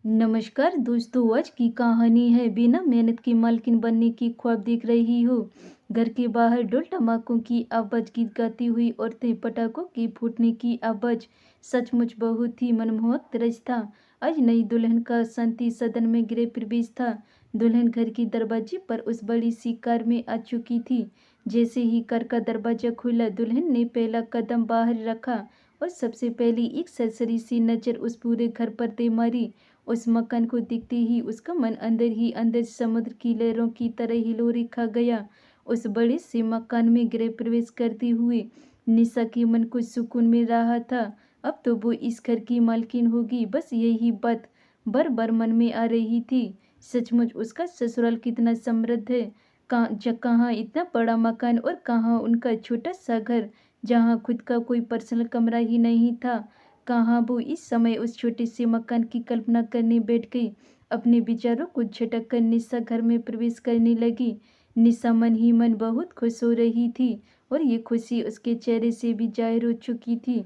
नमस्कार दोस्तों, आज की कहानी है बिना मेहनत की मालकिन बनने की ख्वाब देख रही हो। घर के बाहर ढोल टमाकों की आवाज, गीत गाती हुई औरतें, पटाखों की फूटने की आवाज सचमुच बहुत ही मनमोहक दृश्य था। आज नई दुल्हन का शांति सदन में गृह प्रवेश था। दुल्हन घर के दरवाजे पर उस बड़ी सी कार में आ चुकी थी। जैसे ही कार का दरवाजा खुला, दुल्हन ने पहला कदम बाहर रखा और सबसे पहली एक सरसरी सी नजर उस पूरे घर पर दे मारी। उस मकान को दिखते ही उसका मन अंदर ही अंदर समुद्र की लहरों की तरह हिलोरे खा गया। उस बड़े से मकान में गृह प्रवेश करते हुए निशा के मन को सुकून मिल रहा था। अब तो वो इस घर की मालकिन होगी, बस यही बात बार बार मन में आ रही थी। सचमुच उसका ससुराल कितना समृद्ध है। कहाँ इतना बड़ा मकान और कहाँ उनका छोटा सा घर जहाँ खुद का कोई पर्सनल कमरा ही नहीं था। कहाँ वो इस समय उस छोटे से मकान की कल्पना करने बैठ गई। अपने विचारों को झटक कर निशा घर में प्रवेश करने लगी। निशा मन ही मन बहुत खुश हो रही थी और ये खुशी उसके चेहरे से भी जाहिर हो चुकी थी।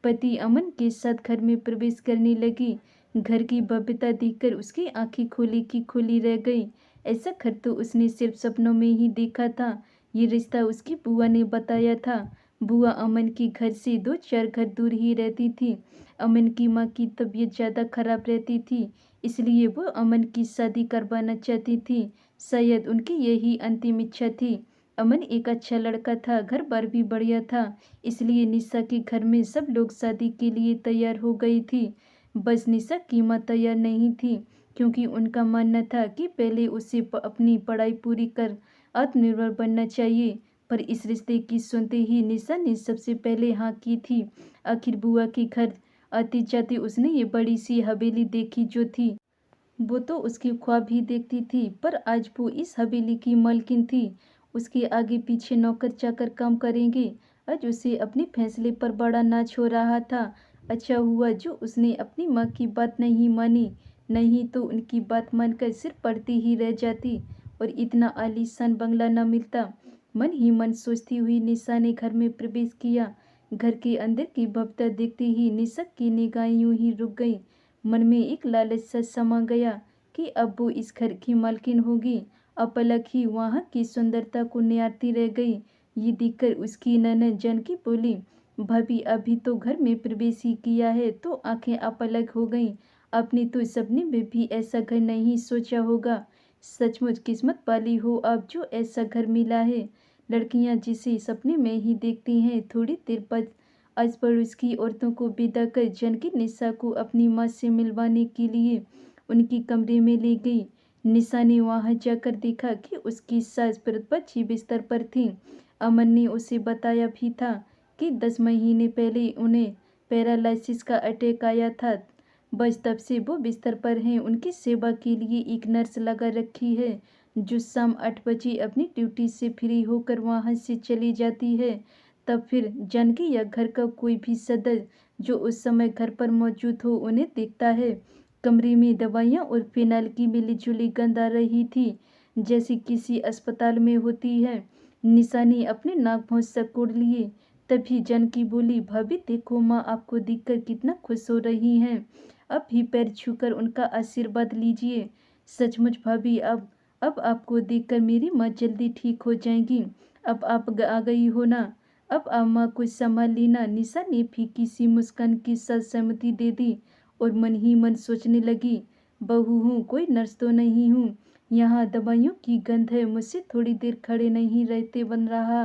पति अमन के साथ घर में प्रवेश करने लगी। घर की भव्यता देखकर उसकी आंखें खोली की खोली रह गई। ऐसा घर तो उसने सिर्फ सपनों में ही देखा था। ये रिश्ता उसकी बुआ ने बताया था। बुआ अमन के घर से 2-4 घर दूर ही रहती थी। अमन की माँ की तबीयत ज़्यादा खराब रहती थी, इसलिए वो अमन की शादी करवाना चाहती थी। शायद उनकी यही अंतिम इच्छा थी। अमन एक अच्छा लड़का था, घर बार भी बढ़िया था, इसलिए निशा के घर में सब लोग शादी के लिए तैयार हो गई थी। बस निशा की माँ तैयार नहीं थी, क्योंकि उनका मानना था कि पहले उसे अपनी पढ़ाई पूरी कर आत्मनिर्भर बनना चाहिए। पर इस रिश्ते की सुनते ही निशा ने सबसे पहले हाँ की थी। आखिर बुआ के घर आते जाते उसने ये बड़ी सी हवेली देखी जो थी। वो तो उसकी ख्वाब ही देखती थी, पर आज वो इस हवेली की मालकिन थी। उसके आगे पीछे नौकर चाकर काम करेंगे। आज उसे अपने फैसले पर बड़ा नाज हो रहा था। अच्छा हुआ जो उसने अपनी माँ की बात नहीं मानी, नहीं तो उनकी बात मानकर सिर पड़ती ही रह जाती और इतना आलीशान बंगला न मिलता। मन ही मन सोचती हुई निशा ने घर में प्रवेश किया। घर के अंदर की भव्यता देखते ही निशा की निगाहें यूं ही रुक गई। मन में एक लालच सा समा गया कि अब वो इस घर की मालकिन होगी। अपलक ही वहाँ की सुंदरता को निहारती रह गई। ये देखकर उसकी ननद जानकी बोली, भाभी अभी तो घर में प्रवेश ही किया है तो आंखें अपलक हो गईं। आपने तो सपने में भी ऐसा घर नहीं सोचा होगा। सचमुच किस्मत वाली हो आप जो ऐसा घर मिला है। लड़कियां जिसे सपने में ही देखती हैं। थोड़ी देर बाद आस पड़ोस की औरतों को विदा कर जानकी निशा को अपनी माँ से मिलवाने के लिए उनकी कमरे में ले गई। निशा ने वहां जाकर देखा कि उसकी सास बच्ची बिस्तर पर थी। अमन ने उसे बताया भी था कि 10 महीने पहले उन्हें पैरालिसिस का अटैक आया था। बस तब से वो बिस्तर पर हैं। उनकी सेवा के लिए एक नर्स लगा रखी है, जो शाम 8 बजे अपनी ड्यूटी से फ्री होकर वहां से चली जाती है। तब फिर जानकी या घर का कोई भी सदस्य जो उस समय घर पर मौजूद हो उन्हें देखता है। कमरे में दवाइयाँ और फिनाइल की मिली-जुली गंध आ रही थी, जैसे किसी अस्पताल में होती है। निशा ने अपने नाक भौं सिकोड़ लिए। तभी जानकी बोली, भाभी देखो माँ आपको देखकर कितना खुश हो रही हैं। अब भी पैर छूकर उनका आशीर्वाद लीजिए। सचमुच भाभी अब आपको देखकर मेरी माँ जल्दी ठीक हो जाएंगी। अब आप आ गई हो ना, अब आप माँ को संभाल लेना। निशा ने फीकी सी मुस्कान के साथ सहमति दे दी और मन ही मन सोचने लगी, बहू हूँ, कोई नर्स तो नहीं हूँ। यहाँ दवाइयों की गंध है, मुझसे थोड़ी देर खड़े नहीं रहते बन रहा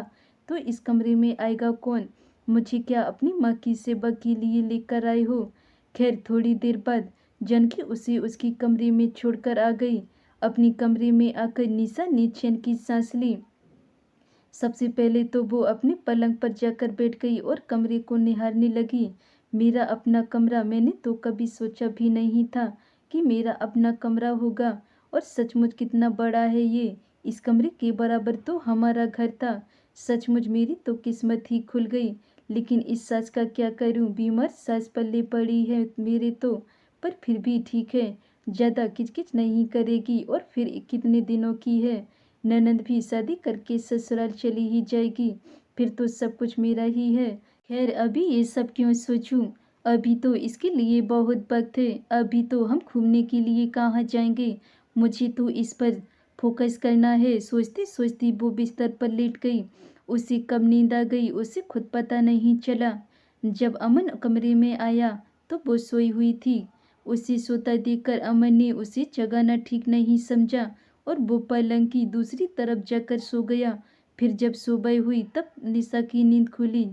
तो इस कमरे में आएगा कौन। मुझे क्या अपनी माँ की सेवा के लिए लेकर आए हो। खैर थोड़ी देर बाद जानकी उसे उसकी कमरे में छोड़कर आ गई। अपनी कमरे में आकर निशा ने चैन की सांस ली। सबसे पहले तो वो अपने पलंग पर जाकर बैठ गई और कमरे को निहारने लगी। मेरा अपना कमरा, मैंने तो कभी सोचा भी नहीं था कि मेरा अपना कमरा होगा। और सचमुच कितना बड़ा है ये। इस कमरे के बराबर तो हमारा घर था। सचमुच मेरी तो किस्मत ही खुल गई। लेकिन इस सास का क्या करूं, बीमार सास पल्ले पड़ी है मेरे तो। पर फिर भी ठीक है, ज़्यादा किचकिच नहीं करेगी और फिर कितने दिनों की है। ननद भी शादी करके ससुराल चली ही जाएगी, फिर तो सब कुछ मेरा ही है। खैर अभी ये सब क्यों सोचूं, अभी तो इसके लिए बहुत वक्त है। अभी तो हम घूमने के लिए कहाँ जाएंगे? मुझे तो इस पर फोकस करना है। सोचती सोचती वो बिस्तर पर लेट गई। उसे कब नींद आ गई उसे खुद पता नहीं चला। जब अमन कमरे में आया तो वो सोई हुई थी। उसे सोता देखकर अमन ने उसे जगाना ठीक नहीं समझा और वो पलंग की दूसरी तरफ जाकर सो गया। फिर जब सुबह हुई तब निशा की नींद खुली।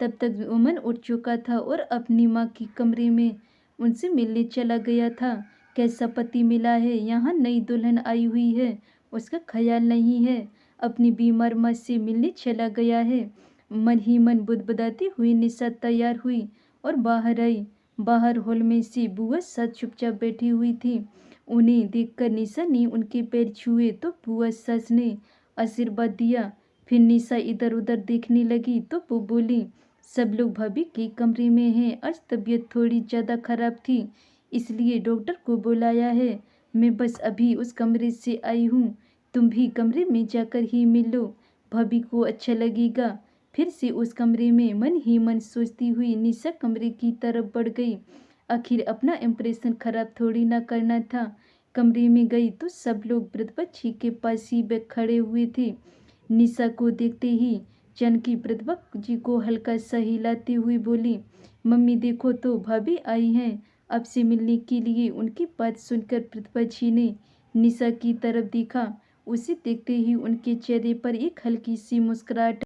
तब तक अमन उठ चुका था और अपनी माँ के कमरे में उनसे मिलने चला गया था। कैसा पति मिला है, यहाँ नई दुल्हन आई हुई है, उसका ख्याल नहीं है। अपनी बीमार माँ से मिलने चला गया है। मन ही मन बुदबुदाती हुई निशा तैयार हुई और बाहर आई। बाहर हॉल में से बुआ सास चुपचाप बैठी हुई थी। उन्हें देखकर निशा ने उनके पैर छुए तो बुआ सास ने आशीर्वाद दिया। फिर निशा इधर उधर देखने लगी तो वो बोली, सब लोग भाभी के कमरे में हैं। आज तबीयत थोड़ी ज़्यादा खराब थी इसलिए डॉक्टर को बुलाया है। मैं बस अभी उस कमरे से आई हूँ। तुम भी कमरे में जाकर ही मिल लो, भाभी को अच्छा लगेगा। फिर से उस कमरे में मन ही मन सोचती हुई निशा कमरे की तरफ बढ़ गई। आखिर अपना इम्प्रेशन खराब थोड़ी ना करना था। कमरे में गई तो सब लोग वृद्धपक्षी के पास ही खड़े हुए थे। निशा को देखते ही जानकी प्रतिभा जी को हल्का सा हिलाते हुए बोली, मम्मी देखो तो भाभी आई हैं आपसे मिलने के लिए। उनकी बात सुनकर प्रतिभा जी ने निशा की तरफ देखा। उसे देखते ही उनके चेहरे पर एक हल्की सी मुस्कुराहट।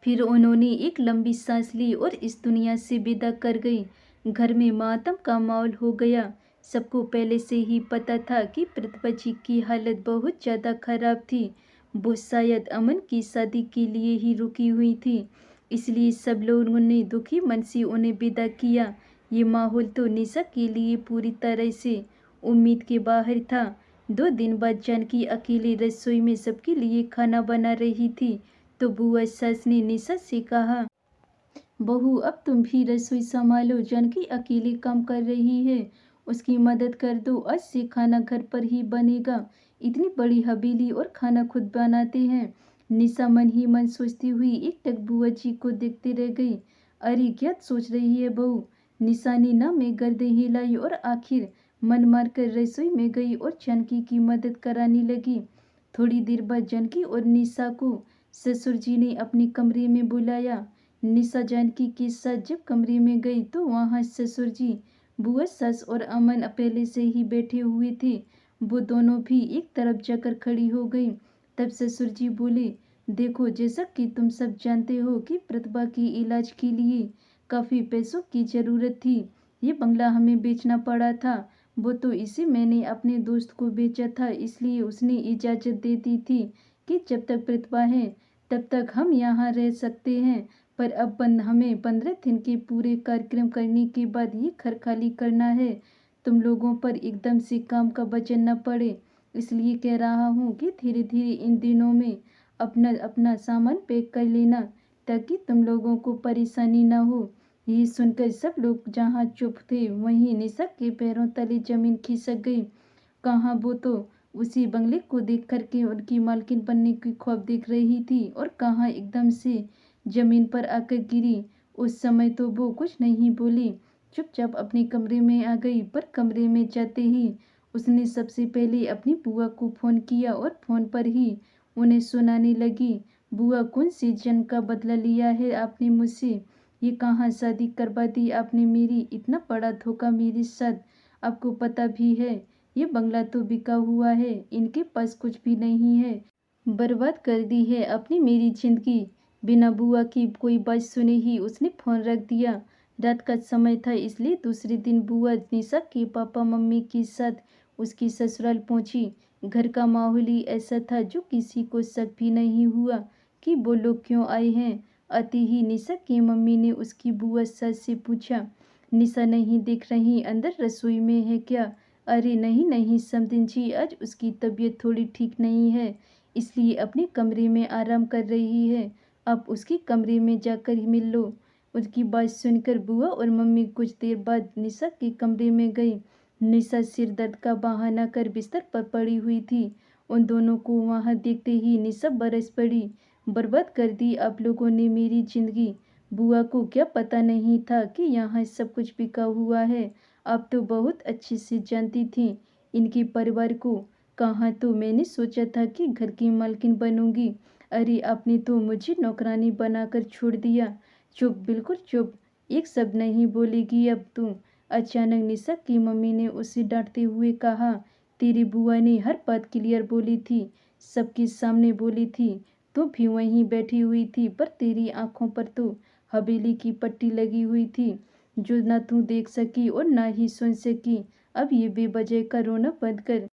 फिर उन्होंने एक लंबी सांस ली और इस दुनिया से विदा कर गई। घर में मातम का माहौल हो गया। सबको पहले से ही पता था कि प्रतिभा जी की हालत बहुत ज़्यादा खराब थी। वो शायद अमन की शादी के लिए ही रुकी हुई थी, इसलिए सब लोगों ने दुखी मन से उन्हें विदा किया। ये माहौल तो निशा के लिए पूरी तरह से उम्मीद के बाहर था। 2 दिन बाद जानकी अकेली रसोई में सबके लिए खाना बना रही थी तो बुआ सास ने निशा से कहा, बहू अब तुम भी रसोई संभालो। जानकी अकेले काम कर रही है, उसकी मदद कर दो। आज से खाना घर पर ही बनेगा। इतनी बड़ी हवेली और खाना खुद बनाते हैं। निशा मन ही मन सोचती हुई एक टक बुआ जी को देखते रह गई। अरे क्या सोच रही है बहू? निशा ने ना में गर्दन हिलाई और आखिर मन मार कर रसोई में गई और जानकी की मदद कराने लगी। थोड़ी देर बाद जानकी और निशा को ससुर जी ने अपने कमरे में बुलाया। निशा जानकी के साथ जब कमरे में गई तो वहाँ ससुर जी, बुआ सास और अमन पहले से ही बैठे हुए थे। वो दोनों भी एक तरफ जाकर खड़ी हो गई। तब ससुर जी बोले, देखो जैसा कि तुम सब जानते हो कि प्रतिभा की इलाज के लिए काफ़ी पैसों की ज़रूरत थी। ये बंगला हमें बेचना पड़ा था। वो तो इसे मैंने अपने दोस्त को बेचा था, इसलिए उसने इजाज़त दे दी थी कि जब तक प्रतिभा है तब तक हम यहाँ रह सकते हैं। पर अब हमें 15 दिन के पूरे कार्यक्रम करने के बाद ये घर खाली करना है। तुम लोगों पर एकदम से काम का वजन न पड़े, इसलिए कह रहा हूँ कि धीरे धीरे इन दिनों में अपना अपना सामान पैक कर लेना ताकि तुम लोगों को परेशानी ना हो। ये सुनकर सब लोग जहाँ चुप थे वहीं निशा के पैरों तले जमीन खिसक गई। कहाँ वो तो उसी बंगले को देख करके उनकी मालकिन बनने की ख्वाब देख रही थी और कहाँ एकदम से जमीन पर आकर गिरी। उस समय तो वो कुछ नहीं बोली, चुपचाप अपने कमरे में आ गई। पर कमरे में जाते ही उसने सबसे पहले अपनी बुआ को फ़ोन किया और फ़ोन पर ही उन्हें सुनाने लगी, बुआ कौन सी जन्म का बदला लिया है आपने मुझसे? ये कहाँ शादी करवा दी आपने मेरी? इतना बड़ा धोखा मेरे साथ। आपको पता भी है ये बंगला तो बिका हुआ है, इनके पास कुछ भी नहीं है। बर्बाद कर दी है अपनी मेरी जिंदगी। बिना बुआ की कोई बात सुने ही उसने फ़ोन रख दिया। रात का समय था इसलिए दूसरे दिन बुआ निशा के पापा मम्मी के साथ उसकी ससुराल पहुंची। घर का माहौल ही ऐसा था जो किसी को शक भी नहीं हुआ कि वो लोग क्यों आए हैं। आते ही निशा की मम्मी ने उसकी बुआ सास से पूछा, निशा नहीं दिख रही, अंदर रसोई में है क्या? अरे नहीं नहीं समधिन जी, आज उसकी तबीयत थोड़ी ठीक नहीं है इसलिए अपने कमरे में आराम कर रही है। आप उसके कमरे में जाकर ही मिल लो। उसकी बात सुनकर बुआ और मम्मी कुछ देर बाद निशा के कमरे में गई। निशा सिर दर्द का बहाना कर बिस्तर पर पड़ी हुई थी। उन दोनों को वहां देखते ही निशा बरस पड़ी, बर्बाद कर दी आप लोगों ने मेरी जिंदगी। बुआ को क्या पता नहीं था कि यहाँ सब कुछ बिका हुआ है। अब तो बहुत अच्छे से जानती थी इनके परिवार को। कहाँ तो मैंने सोचा था कि घर की मालकिन बनूंगी। अरे आपने तो मुझे नौकरानी बनाकर छोड़ दिया। चुप, बिल्कुल चुप, एक शब्द नहीं बोलेगी अब तुम। अचानक निशा की मम्मी ने उसे डांटते हुए कहा, तेरी बुआ ने हर बात क्लियर बोली थी, सबके सामने बोली थी। तू भी वहीं बैठी हुई थी, पर तेरी आंखों पर तो हवेली की पट्टी लगी हुई थी, जो न तू देख सकी और ना ही सुन सकी। अब ये बेवजह का रोना बंद कर।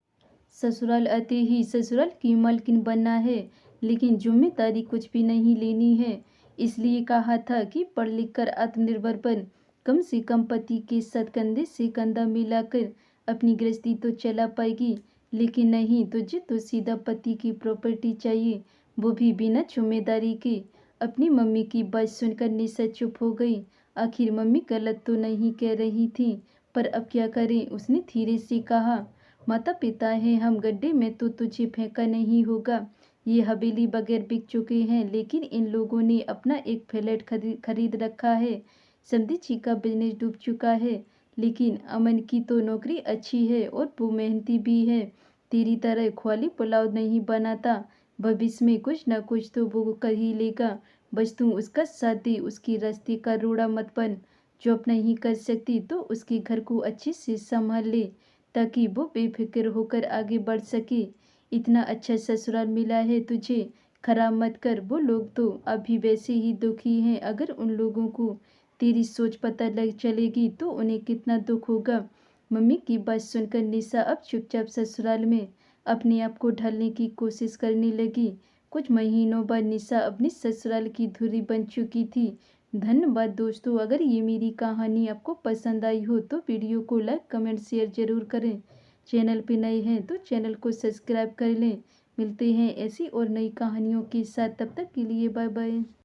ससुराल आते ही ससुराल की मालकिन बनना है, लेकिन जिम्मेदारी कुछ भी नहीं लेनी है। इसलिए कहा था कि पढ़ लिख कर आत्मनिर्भर बन, कम से कम पति के साथ कंधे से कंधा मिलाकर अपनी गृहस्थी तो चला पाएगी। लेकिन नहीं, तुझे तो सीधा पति की प्रॉपर्टी चाहिए, वो भी बिना जिम्मेदारी के। अपनी मम्मी की बात सुनकर निशा चुप हो गई। आखिर मम्मी गलत तो नहीं कह रही थी, पर अब क्या करें, उसने धीरे से कहा, माता पिता हैं हम, गड्ढे में तो तुझे फेंका नहीं होगा। ये हवेली बगैर बिक चुके हैं, लेकिन इन लोगों ने अपना एक फ्लैट खरीद रखा है। समधी जी का बिजनेस डूब चुका है, लेकिन अमन की तो नौकरी अच्छी है और वो मेहनती भी है। तेरी तरह ख्वाली पुलाव नहीं बनाता। भविष्य में कुछ न कुछ तो वो कर ही लेगा। बस तू उसका साथ दे, उसकी रास्ते का रोड़ा मत बन। जॉब नहीं कर सकती तो उसके घर को अच्छे से संभाल ले, ताकि वो बेफिक्र होकर आगे बढ़ सके। इतना अच्छा ससुराल मिला है तुझे, खराब मत कर। वो लोग तो अभी वैसे ही दुखी हैं, अगर उन लोगों को तेरी सोच पता लग चलेगी तो उन्हें कितना दुख होगा। मम्मी की बात सुनकर निशा अब चुपचाप ससुराल में अपने आप को ढालने की कोशिश करने लगी। कुछ महीनों बाद निशा अपनी ससुराल की धुरी बन चुकी थी। धन्यवाद दोस्तों, अगर ये मेरी कहानी आपको पसंद आई हो तो वीडियो को लाइक कमेंट शेयर ज़रूर करें। चैनल पे नए हैं तो चैनल को सब्सक्राइब कर लें। मिलते हैं ऐसी और नई कहानियों के साथ, तब तक के लिए बाय बाय।